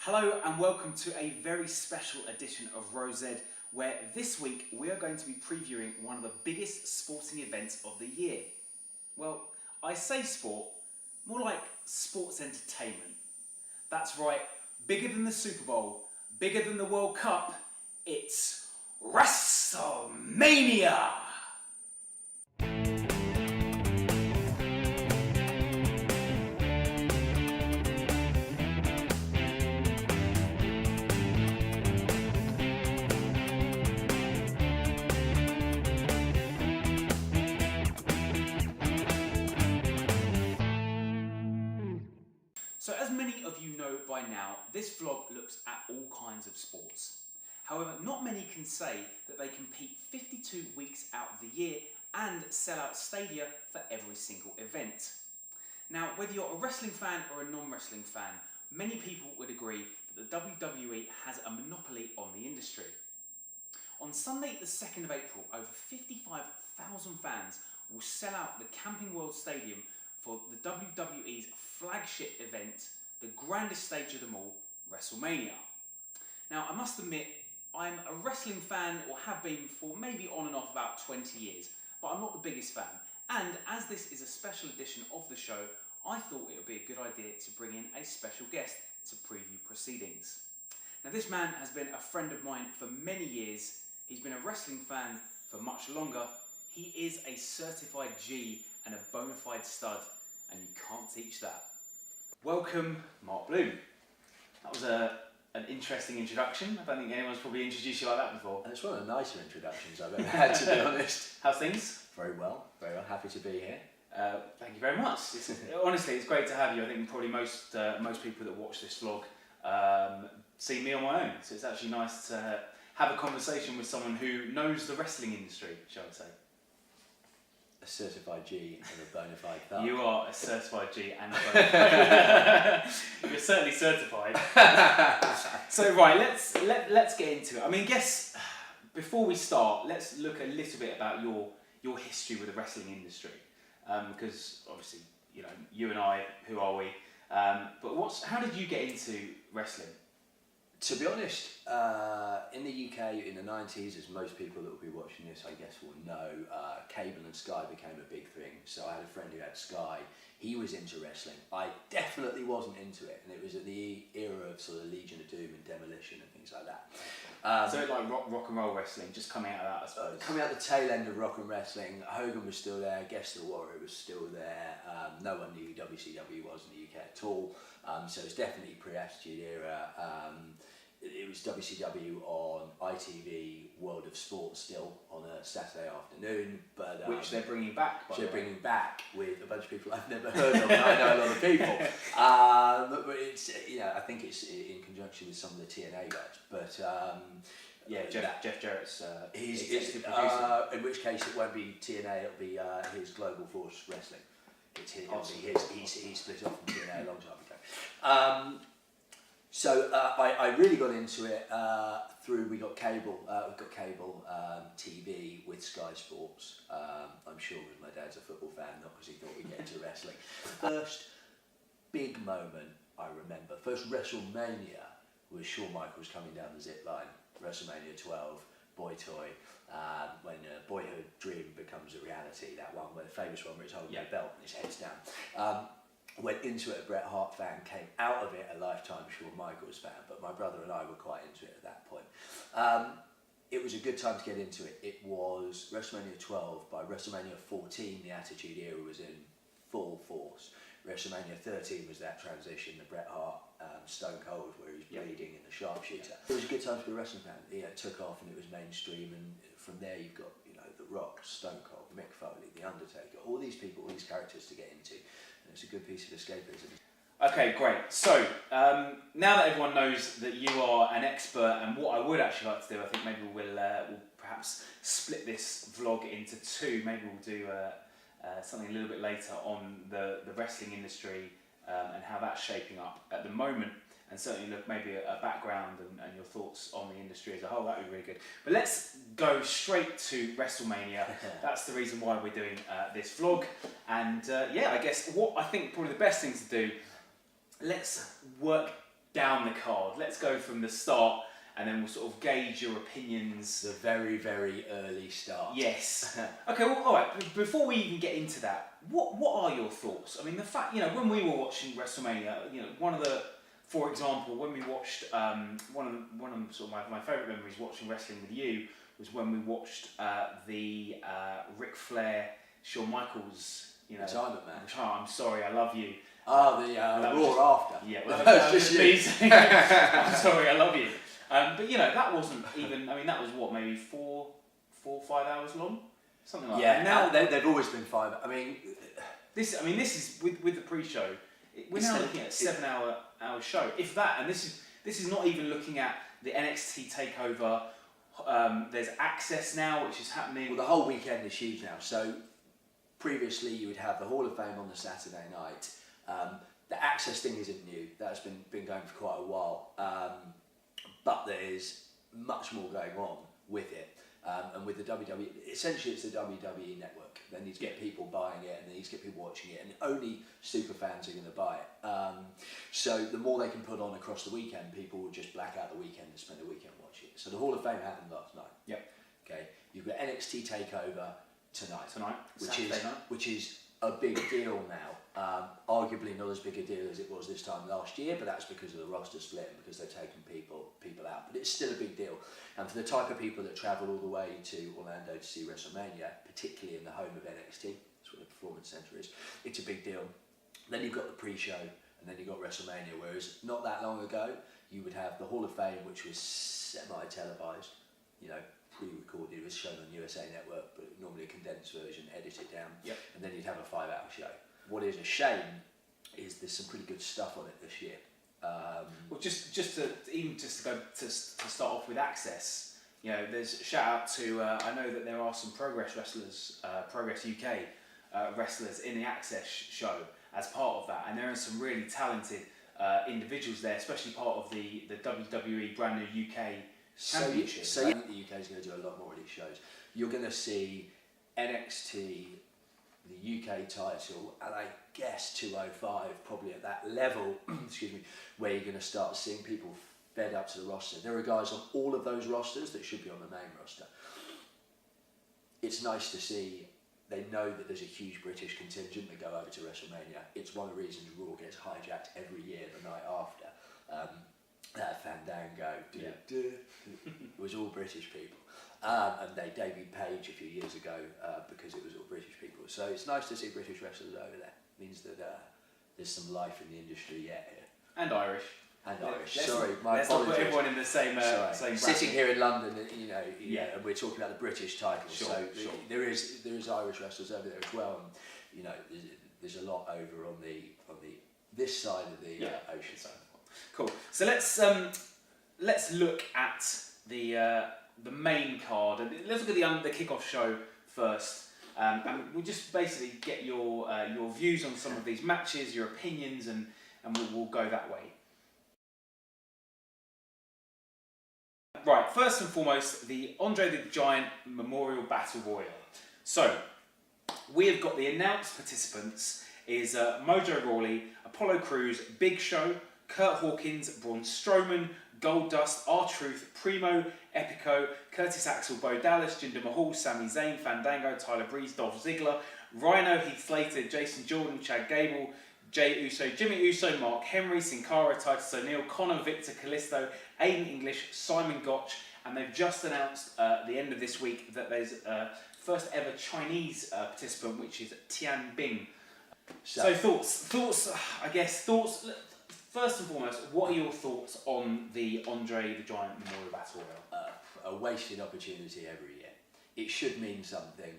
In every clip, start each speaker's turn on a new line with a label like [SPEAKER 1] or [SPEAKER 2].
[SPEAKER 1] Hello and welcome to a very special edition of ROSED, where this week we are going to be previewing one of the biggest sporting events of the year. Well, I say sport, more like sports entertainment. That's right, bigger than the Super Bowl, bigger than the World Cup, it's WRESTLEMANIA! So as many of you know by now, this vlog looks at all kinds of sports. However, not many can say that they compete 52 weeks out of the year and sell out stadia for every single event. Now, whether you're a wrestling fan or a non-wrestling fan, many people would agree that the WWE has a monopoly on the industry. On Sunday the 2nd of April, over 55,000 fans will sell out the Camping World Stadium for the WWE's flagship event, the grandest stage of them all, WrestleMania. Now, I must admit, I'm a wrestling fan, or have been for maybe on and off about 20 years, but I'm not the biggest fan. And as this is a special edition of the show, I thought it would be a good idea to bring in a special guest to preview proceedings. Now, this man has been a friend of mine for many years. He's been a wrestling fan for much longer. He is a certified G and a bona fide stud, and you can't teach that. Welcome, Mark Bloom. That was an interesting introduction. I don't think anyone's probably introduced you like that before.
[SPEAKER 2] And it's one of the nicer introductions I've ever had, to be honest.
[SPEAKER 1] How's things?
[SPEAKER 2] Very well, very well. Happy to be here.
[SPEAKER 1] Thank you very much. Honestly, it's great to have you. I think probably most people that watch this vlog see me on my own. So it's actually nice to have a conversation with someone who knows the wrestling industry, shall I say.
[SPEAKER 2] A certified G and a bona fide thug.
[SPEAKER 1] You are a certified G and a bona fide. You're certainly certified. So right, let's get into it. I mean, guess before we start, let's look a little bit about your history with the wrestling industry, because obviously, you know, you and I, who are we? But how did you get into wrestling?
[SPEAKER 2] To be honest, in the UK in the 90s, as most people that will be watching this, I guess, will know, cable and Sky became a big thing. So I had a friend who had Sky. He was into wrestling. I definitely wasn't into it, and it was at the era of sort of Legion of Doom and Demolition and things like that.
[SPEAKER 1] So like rock and roll wrestling, just coming out of that, I suppose.
[SPEAKER 2] Coming out the tail end of rock and wrestling, Hogan was still there, Guest the Warrior was still there. No one knew who WCW was in the UK at all. So it was definitely pre-Attitude Era. It was WCW on ITV World of Sport still on a Saturday afternoon, but
[SPEAKER 1] which they're bringing back.
[SPEAKER 2] They're bringing back with a bunch of people I've never heard of. And I know a lot of people, but it's, you know, I think it's in conjunction with some of the TNA guys. But
[SPEAKER 1] yeah, Jeff Jarrett's
[SPEAKER 2] he's
[SPEAKER 1] executive producer.
[SPEAKER 2] In which case it won't be TNA; it'll be his Global Force Wrestling.
[SPEAKER 1] Awesome.
[SPEAKER 2] He split off from TNA a long time ago. So I really got into it through, we got cable TV with Sky Sports. I'm sure because my dad's a football fan, not because he thought we'd get into wrestling. First big moment I remember, first WrestleMania, was Shawn Michaels coming down the zip line, WrestleMania 12, Boy Toy, when Boyhood Dream becomes a reality, that one, the famous one where he's holding the belt and his head's down. Went into it a Bret Hart fan, came out of it a lifetime Shawn Michaels fan, but my brother and I were quite into it at that point. It was a good time to get into it. It was WrestleMania 12. By WrestleMania 14, the Attitude Era was in full force. WrestleMania 13 was that transition, the Bret Hart Stone Cold, where he's bleeding in the sharpshooter. It was a good time to be a wrestling fan. It took off and it was mainstream, and from there you've got, you know, The Rock, Stone Cold, Mick Foley, The Undertaker, all these people, all these characters to get into. It's a good piece of escapism.
[SPEAKER 1] Okay, great. So now that everyone knows that you are an expert, and what I would actually like to do, I think maybe we'll perhaps split this vlog into two. Maybe we'll do something a little bit later on the wrestling industry and how that's shaping up at the moment, and certainly look maybe a background and your thoughts on the industry as a whole. That would be really good. But let's go straight to WrestleMania. That's the reason why we're doing this vlog. And yeah, I guess what I think probably the best thing to do, let's work down the card. Let's go from the start, and then we'll sort of gauge your opinions.
[SPEAKER 2] The very, very early start.
[SPEAKER 1] Yes. Okay, well, all right, before we even get into that, what are your thoughts? I mean, the fact, you know, when we were watching WrestleMania, you know, for example, when we watched, one of sort of my favourite memories watching wrestling with you was when we watched the Ric Flair, Shawn Michaels, you know.
[SPEAKER 2] Retirement match.
[SPEAKER 1] Oh, I'm sorry, I love you.
[SPEAKER 2] Oh, the Raw after.
[SPEAKER 1] Yeah, well, that was just me saying, I'm sorry, I love you. But you know, that wasn't even, I mean, that was what, maybe 4 or 5 hours long? Something like that.
[SPEAKER 2] Yeah, now they've always been 5. I mean,
[SPEAKER 1] this is with the pre-show. We're now looking at a 7-hour show, if that. And this is not even looking at the NXT takeover. There's Access now, which is happening.
[SPEAKER 2] Well, the whole weekend is huge now. So previously, you would have the Hall of Fame on the Saturday night. The Access thing isn't new. That's been going for quite a while. But there's much more going on with it. And with the WWE, essentially it's the WWE network. They need to get people buying it, and they need to get people watching it, and only super fans are going to buy it. So the more they can put on across the weekend, people will just black out the weekend and spend the weekend watching it. So the Hall of Fame happened last night.
[SPEAKER 1] Yep.
[SPEAKER 2] Okay. You've got NXT Takeover tonight.
[SPEAKER 1] Saturday night.
[SPEAKER 2] Which is a big deal now. Arguably not as big a deal as it was this time last year, but that's because of the roster split and because they've taken people out. But it's still a big deal. And for the type of people that travel all the way to Orlando to see WrestleMania, particularly in the home of NXT, that's what the Performance Center is, it's a big deal. Then you've got the pre-show, and then you've got WrestleMania, whereas not that long ago, you would have the Hall of Fame, which was semi-televised, you know, pre-recorded, it was shown on USA Network, but normally a condensed version, edited down,
[SPEAKER 1] yep.
[SPEAKER 2] And then you'd have a 5-hour show. What is a shame is there's some pretty good stuff on it this year.
[SPEAKER 1] Well, just to start off with Access, you know, there's shout out to I know that there are some Progress wrestlers, Progress UK wrestlers in the Access show as part of that, and there are some really talented individuals there, especially part of the WWE brand new UK Championship.
[SPEAKER 2] So I think the UK is going to do a lot more of these shows. You're going to see NXT, the UK title, and I guess 205 probably at that level, excuse me, where you're going to start seeing people fed up to the roster. There are guys on all of those rosters that should be on the main roster. It's nice to see they know that there's a huge British contingent that go over to WrestleMania. It's one of the reasons Raw gets hijacked every year the night after. That Fandango, it was all British people. And they debuted Paige a few years ago because it was all British people. So it's nice to see British wrestlers over there. It means that there's some life in the industry yet here.
[SPEAKER 1] And Irish.
[SPEAKER 2] And Irish.
[SPEAKER 1] Let's
[SPEAKER 2] Sorry,
[SPEAKER 1] my apologies. Let's not put everyone in the same
[SPEAKER 2] same Sitting here in London, you know, and we're talking about the British title.
[SPEAKER 1] Sure,
[SPEAKER 2] so
[SPEAKER 1] sure.
[SPEAKER 2] There is Irish wrestlers over there as well. And, you know, there's a lot over on this side of the ocean. So.
[SPEAKER 1] Cool. So let's look at the main card, and let's look at the kickoff show first. And we'll just basically get your views on some of these matches, your opinions, and we'll go that way. Right, first and foremost, the Andre the Giant Memorial Battle Royal. So, we have got the announced participants is Mojo Rawley, Apollo Crews, Big Show, Kurt Hawkins, Braun Strowman, Goldust, R-Truth, Primo, Epico, Curtis Axel, Bo Dallas, Jinder Mahal, Sami Zayn, Fandango, Tyler Breeze, Dolph Ziggler, Rhino, Heath Slater, Jason Jordan, Chad Gable, Jay Uso, Jimmy Uso, Mark Henry, Sin Cara, Titus O'Neil, Conor, Victor, Kalisto, Aiden English, Simon Gotch, and they've just announced at the end of this week that there's first ever Chinese participant, which is Tian Bing. So thoughts. First and foremost, what are your thoughts on the Andre the Giant Memorial Battle Royal?
[SPEAKER 2] A wasted opportunity every year. It should mean something.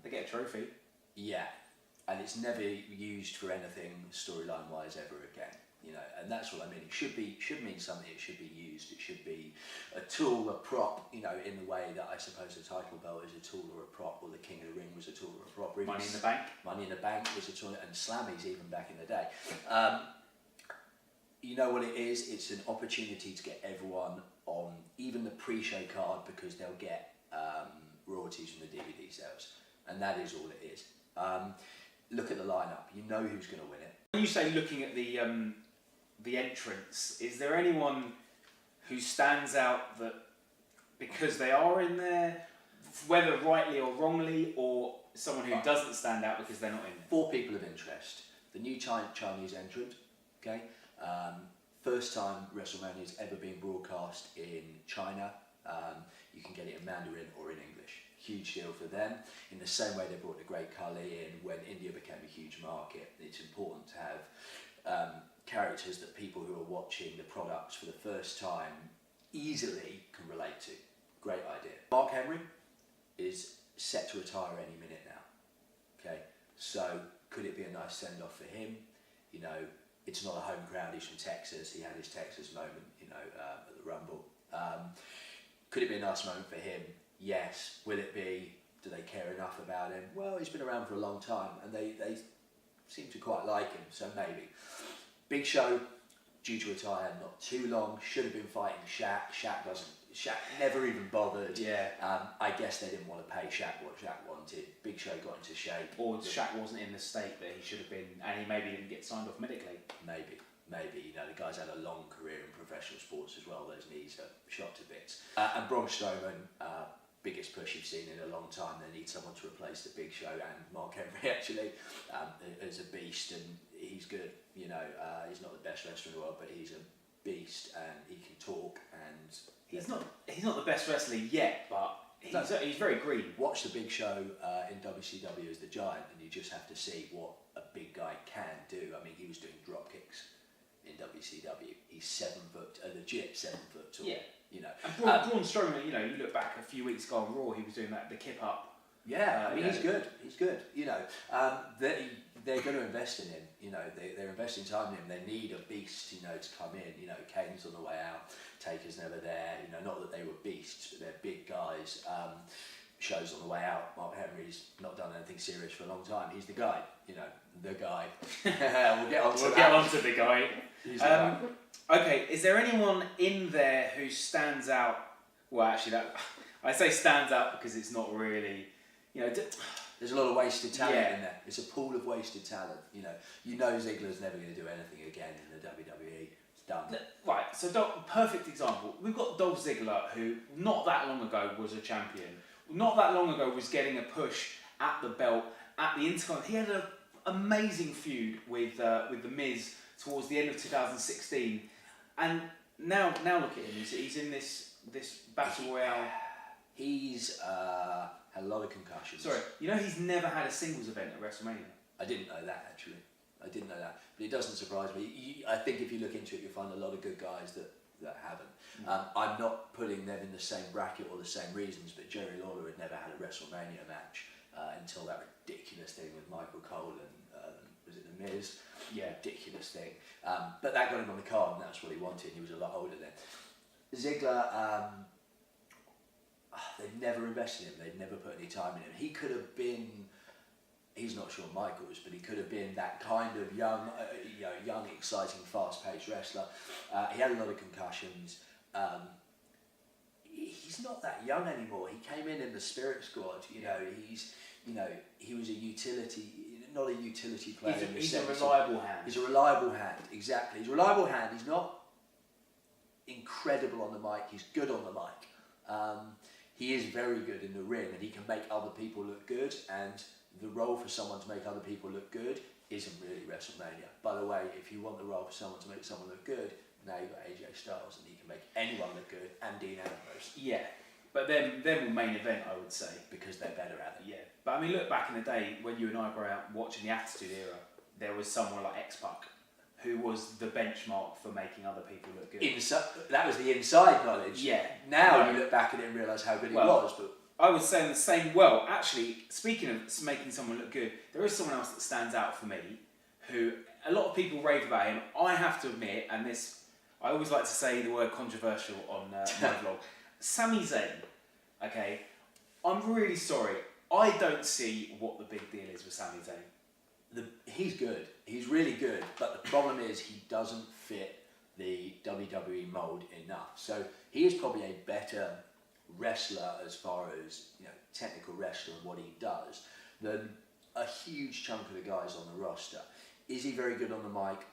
[SPEAKER 1] They get a trophy.
[SPEAKER 2] Yeah, and it's never used for anything storyline-wise ever again. You know, and that's what I mean. It should mean something. It should be used. It should be a tool, a prop. You know, in the way that I suppose a title belt is a tool or a prop, or the King of the Ring was a tool or a prop.
[SPEAKER 1] Money in the Bank.
[SPEAKER 2] Money in the Bank was a tool, and Slammy's even back in the day. You know what it is? It's an opportunity to get everyone on, even the pre-show card, because they'll get royalties from the DVD sales, and that is all it is. Look at the lineup. You know who's going to win it.
[SPEAKER 1] When you say looking at the the entrants, is there anyone who stands out that because they are in there, whether rightly or wrongly, or someone who doesn't stand out because they're not in there?
[SPEAKER 2] 4 people of interest. The new Chinese entrant, okay? First time WrestleMania's ever been broadcast in China. You can get it in Mandarin or in English. Huge deal for them. In the same way they brought the Great Khali in when India became a huge market. It's important to have characters that people who are watching the products for the first time easily can relate to. Great idea. Mark Henry is set to retire any minute now. Okay, so could it be a nice send-off for him? You know, it's not a home crowd. He's from Texas. He had his Texas moment, you know, at the Rumble. Could it be a nice moment for him? Yes. Will it be? Do they care enough about him? Well, he's been around for a long time, and they seem to quite like him. So maybe. Big Show, due to retire not too long. Should have been fighting Shaq. Shaq never even bothered.
[SPEAKER 1] Yeah.
[SPEAKER 2] I guess they didn't want to pay Shaq what Shaq wanted. Big Show got into shape.
[SPEAKER 1] Or Shaq wasn't in the state that he should have been, and he maybe didn't get signed off medically.
[SPEAKER 2] Maybe. You know, the guy's had a long career in professional sports as well. Those knees are shot to bits. And Braun Strowman, biggest push you've seen in a long time. They need someone to replace the Big Show and Mark Henry actually as a beast, and he's good. You know, he's not the best wrestler in the world, but he's a beast and he can talk. And
[SPEAKER 1] he's not the best wrestler yet, but he's very green.
[SPEAKER 2] Watch the Big Show in WCW as the Giant, and you just have to see what a big guy can do. I mean, he was doing drop kicks in WCW. He's 7 foot, a legit 7 foot tall.
[SPEAKER 1] Yeah.
[SPEAKER 2] You know,
[SPEAKER 1] and Braun Strowman, you know, you look back a few weeks ago on Raw, he was doing the kip up.
[SPEAKER 2] Yeah, I mean, he's good. He's good. You know, they're going to invest in him. You know, they're investing time in him. They need a beast, you know, to come in. You know, Kane's on the way out. Taker's never there. You know, not that they were beasts, but they're big guys. Show's on the way out. Mark Henry's not done anything serious for a long time. He's the guy. You know, the guy. We'll get on to
[SPEAKER 1] the guy.
[SPEAKER 2] He's the guy.
[SPEAKER 1] Okay, is there anyone in there who stands out? Well, actually, I say stands out because it's not really, you know.
[SPEAKER 2] There's a lot of wasted talent in there. It's a pool of wasted talent. You know Ziggler's never going to do anything again in the WWE. It's done.
[SPEAKER 1] Right. So, perfect example. We've got Dolph Ziggler, who not that long ago was a champion. Not that long ago was getting a push at the belt, at the Intercontinental. He had an amazing feud with the Miz towards the end of 2016. And now look at him. He's in this battle royale.
[SPEAKER 2] He's had a lot of concussions.
[SPEAKER 1] Sorry, you know he's never had a singles event at WrestleMania.
[SPEAKER 2] I didn't know that actually. I didn't know that, but it doesn't surprise me. I think if you look into it, you'll find a lot of good guys that haven't. I'm not putting them in the same bracket or the same reasons, but Jerry Lawler had never had a WrestleMania match until that ridiculous thing with Michael Cole and was it The Miz?
[SPEAKER 1] Yeah,
[SPEAKER 2] ridiculous thing. But that got him on the card, and that's what he wanted. He was a lot older then. Ziggler, they've never invested in him. They've never put any time in him. He could have been. He's not Shawn Michaels, but he could have been that kind of young, exciting, fast-paced wrestler. He had a lot of concussions. He's not that young anymore. He came in the Spirit Squad. He was a utility. Not a utility player.
[SPEAKER 1] He's a reliable hand.
[SPEAKER 2] He's a reliable hand, exactly. He's a reliable hand. He's not incredible on the mic. He's good on the mic. He is very good in the ring, and he can make other people look good. And the role for someone to make other people look good isn't really WrestleMania. By the way, if you want the role for someone to make someone look good, now you've got AJ Styles, and he can make anyone look good, and Dean Ambrose.
[SPEAKER 1] Yeah. But then will main event, I would say.
[SPEAKER 2] Because they're better at it.
[SPEAKER 1] Yeah. But I mean, look back in the day when you and I were out watching the Attitude Era, there was someone like X-Pac who was the benchmark for making other people look good.
[SPEAKER 2] That was the inside knowledge.
[SPEAKER 1] Yeah.
[SPEAKER 2] Now you look back at it and realise how good he was. But
[SPEAKER 1] I would say in the same. Well, actually, speaking of making someone look good, there is someone else that stands out for me, who a lot of people rave about him. I have to admit, and this, I always like to say the word controversial on my vlog. Sami Zayn, okay, I'm really sorry. I don't see what the big deal is with Sami Zayn.
[SPEAKER 2] He's good. He's really good. But the problem is he doesn't fit the WWE mould enough. So he is probably a better wrestler as far as technical wrestler and what he does than a huge chunk of the guys on the roster. Is he very good on the mic?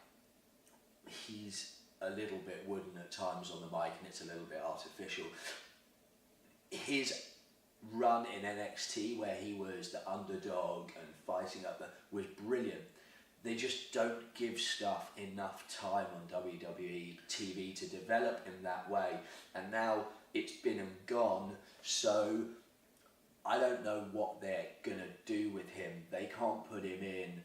[SPEAKER 2] he's a little bit wooden at times on the mic, and it's a little bit artificial. His run in NXT, where he was the underdog and fighting up there, was brilliant. They just don't give stuff enough time on WWE TV to develop him that way, and now it's been and gone, so I don't know what they're going to do with him. They can't put him in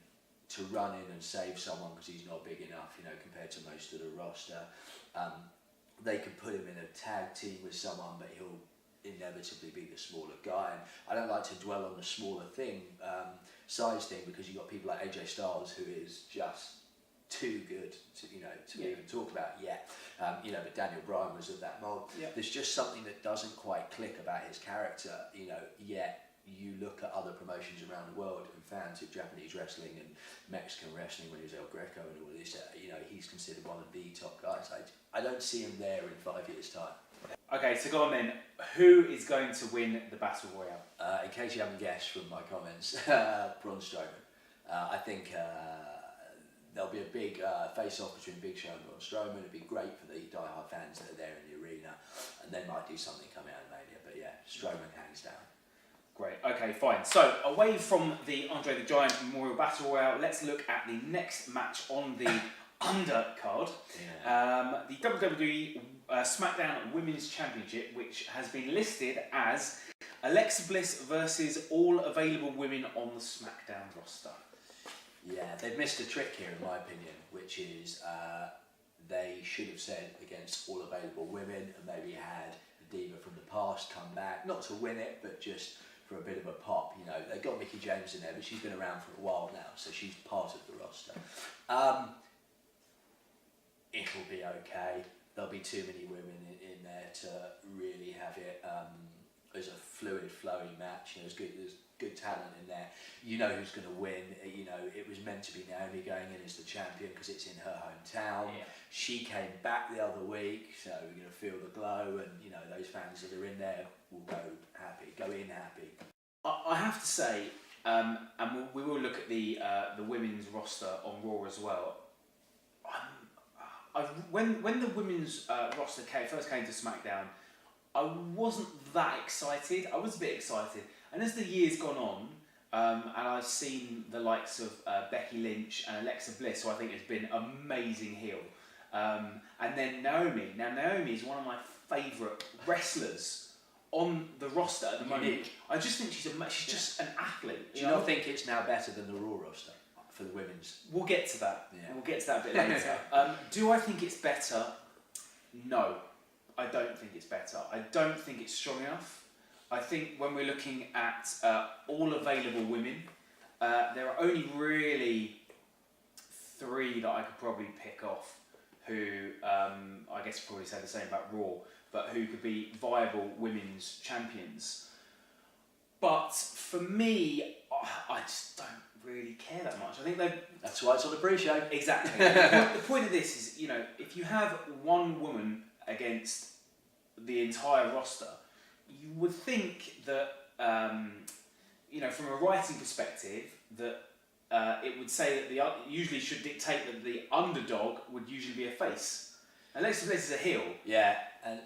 [SPEAKER 2] to run in and save someone because he's not big enough, you know, compared to most of the roster. They could put him in a tag team with someone, but he'll inevitably be the smaller guy. And I don't like to dwell on the smaller size thing, because you've got people like AJ Styles, who is just too good to even talk about yet. But Daniel Bryan was of that mold. Yeah. There's just something that doesn't quite click about his character, yet you look at other promotions around the world and fans of Japanese wrestling and Mexican wrestling, when he was El Greco and all this, he's considered one of the top guys. I don't see him there in 5 years' time.
[SPEAKER 1] Okay, so go on then. Who is going to win the Battle Royale?
[SPEAKER 2] In case you haven't guessed from my comments, Braun Strowman. I think there'll be a big face-off between Big Show and Braun Strowman. It'd be great for the die-hard fans that are there in the arena, and they might do something coming out of Mania. But yeah, Strowman hangs down.
[SPEAKER 1] Great, okay, fine. So, away from the Andre the Giant Memorial Battle Royale, let's look at the next match on the undercard. Yeah. The WWE SmackDown Women's Championship, which has been listed as Alexa Bliss versus all available women on the SmackDown roster.
[SPEAKER 2] Yeah, they've missed a trick here, in my opinion, which is they should have said against all available women, and maybe had a diva from the past come back, not to win it, but just for a bit of a pop. They got Mickie James in there, but she's been around for a while now, so she's part of the roster. It'll be okay. There'll be too many women in there to really have it as a fluid, flowy match. There's good talent in there. You know who's going to win. It was meant to be Naomi going in as the champion because it's in her hometown. Yeah. She came back the other week, so we're going to feel the glow, and those fans that are in there will go in happy.
[SPEAKER 1] I have to say, and we will look at the women's roster on Raw as well. When the women's roster first came to SmackDown, I wasn't that excited. I was a bit excited, and as the years gone on, and I've seen the likes of Becky Lynch and Alexa Bliss, who I think has been amazing heel, and then Naomi. Now Naomi is one of my favourite wrestlers on the roster at the moment. I just think she's just an athlete.
[SPEAKER 2] Do you not think it's now better than the Raw roster for the women's?
[SPEAKER 1] We'll get to that. Yeah. We'll get to that a bit later. Do I think it's better? No, I don't think it's better. I don't think it's strong enough. I think when we're looking at all available women, there are only really 3 that I could probably pick off who, I guess probably say the same about Raw, but who could be viable women's champions. But for me, I just don't really care that much. I think
[SPEAKER 2] that's why it's on the pre-show.
[SPEAKER 1] Exactly. The point of this is, if you have one woman against the entire roster, you would think that, from a writing perspective, that it would say that usually should dictate that the underdog would usually be a face. Alexa Bliss is a heel.
[SPEAKER 2] Yeah, and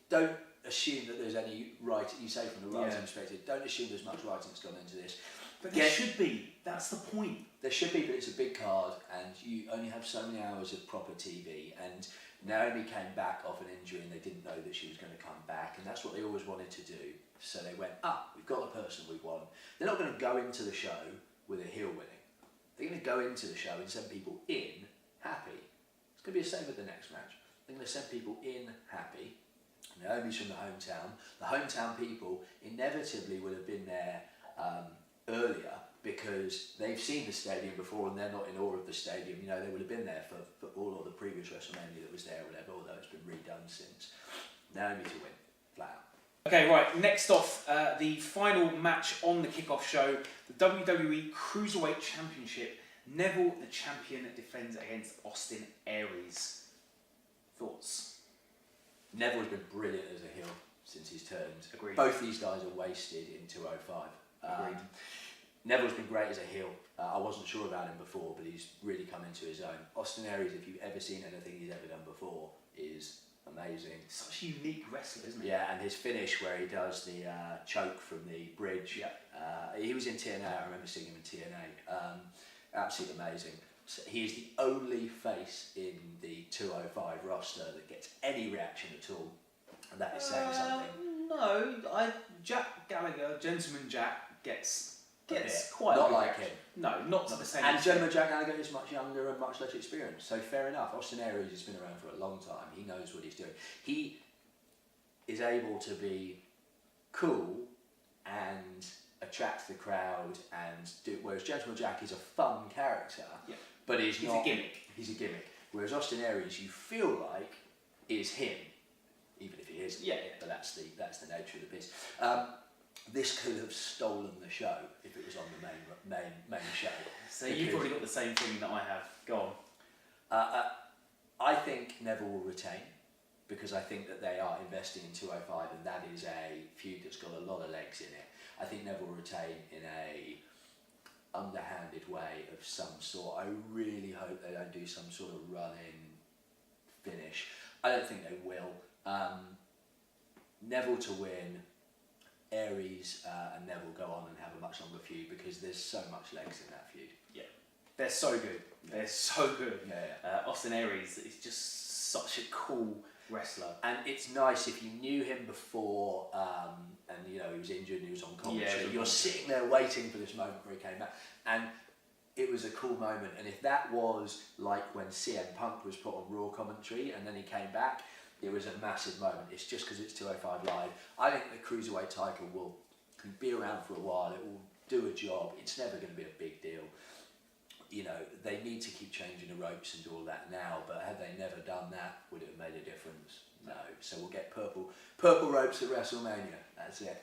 [SPEAKER 2] don't assume that there's any writing. You say from the writing perspective, don't assume there's much writing that's gone into this.
[SPEAKER 1] But there should be. That's the point.
[SPEAKER 2] There should be, but it's a big card, and you only have so many hours of proper TV. And Naomi came back off an injury, and they didn't know that she was going to come back, and that's what they always wanted to do. So they went, we've got the person we want. They're not going to go into the show with a heel winning. They're going to go into the show and send people in happy. It's going to be the same with the next match. They're going to send people in happy. Naomi's from the hometown. The hometown people inevitably would have been there earlier because they've seen the stadium before and they're not in awe of the stadium. They would have been there for all of the previous WrestleMania that was there or whatever, although it's been redone since. Naomi to win, flat out.
[SPEAKER 1] Okay, right, next off, the final match on the kickoff show, the WWE Cruiserweight Championship. Neville, the champion, defends against Austin Aries. Thoughts?
[SPEAKER 2] Neville's been brilliant as a heel since he's turned.
[SPEAKER 1] Agreed.
[SPEAKER 2] Both these guys are wasted in 205.
[SPEAKER 1] Agreed.
[SPEAKER 2] Neville's been great as a heel. I wasn't sure about him before, but he's really come into his own. Austin Aries, if you've ever seen anything he's ever done before, is amazing.
[SPEAKER 1] Such a unique wrestler, isn't he?
[SPEAKER 2] Yeah, and his finish where he does the choke from the bridge.
[SPEAKER 1] Yeah.
[SPEAKER 2] He was in TNA, I remember seeing him in TNA. Absolutely amazing. So he is the only face in the 205 roster that gets any reaction at all, and that is saying something.
[SPEAKER 1] No, Jack Gallagher, Gentleman Jack, gets quite
[SPEAKER 2] not
[SPEAKER 1] a
[SPEAKER 2] like
[SPEAKER 1] reaction.
[SPEAKER 2] him.
[SPEAKER 1] No, not to the same
[SPEAKER 2] And
[SPEAKER 1] extent.
[SPEAKER 2] Gentleman Jack Gallagher is much younger and much less experienced, so fair enough. Austin Aries has been around for a long time. He knows what he's doing. He is able to be cool and attract the crowd and do. Whereas Gentleman Jack is a fun character, but he's not.
[SPEAKER 1] A gimmick.
[SPEAKER 2] He's a gimmick. Whereas Austin Aries, you feel like is him, even if he isn't.
[SPEAKER 1] Yeah.
[SPEAKER 2] But that's the nature of the beast. This could have stolen the show if it was on the main show.
[SPEAKER 1] So you've probably got the same feeling that I have. Go on.
[SPEAKER 2] I think Neville will retain because I think that they are investing in 205 and that is a feud that's got a lot of legs in it. I think Neville will retain in a underhanded way of some sort. I really hope they don't do some sort of run-in finish. I don't think they will. Neville to win. Aries and Neville go on and have a much longer feud because there's so much legs in that feud.
[SPEAKER 1] Yeah, they're so good. They're so good.
[SPEAKER 2] Yeah.
[SPEAKER 1] Austin Aries is just such a cool wrestler.
[SPEAKER 2] And it's nice if you knew him before and you know he was injured and he was on commentary. You're sitting there waiting for this moment where he came back. And it was a cool moment. And if that was like when CM Punk was put on Raw commentary and then he came back, it was a massive moment. It's just because it's 205 Live. I think the Cruiserweight title can be around for a while. It will do a job. It's never going to be a big deal. You know, they need to keep changing the ropes and do all that now, but had they never done that, would it have made a difference? No. So we'll get purple ropes at WrestleMania. That's it.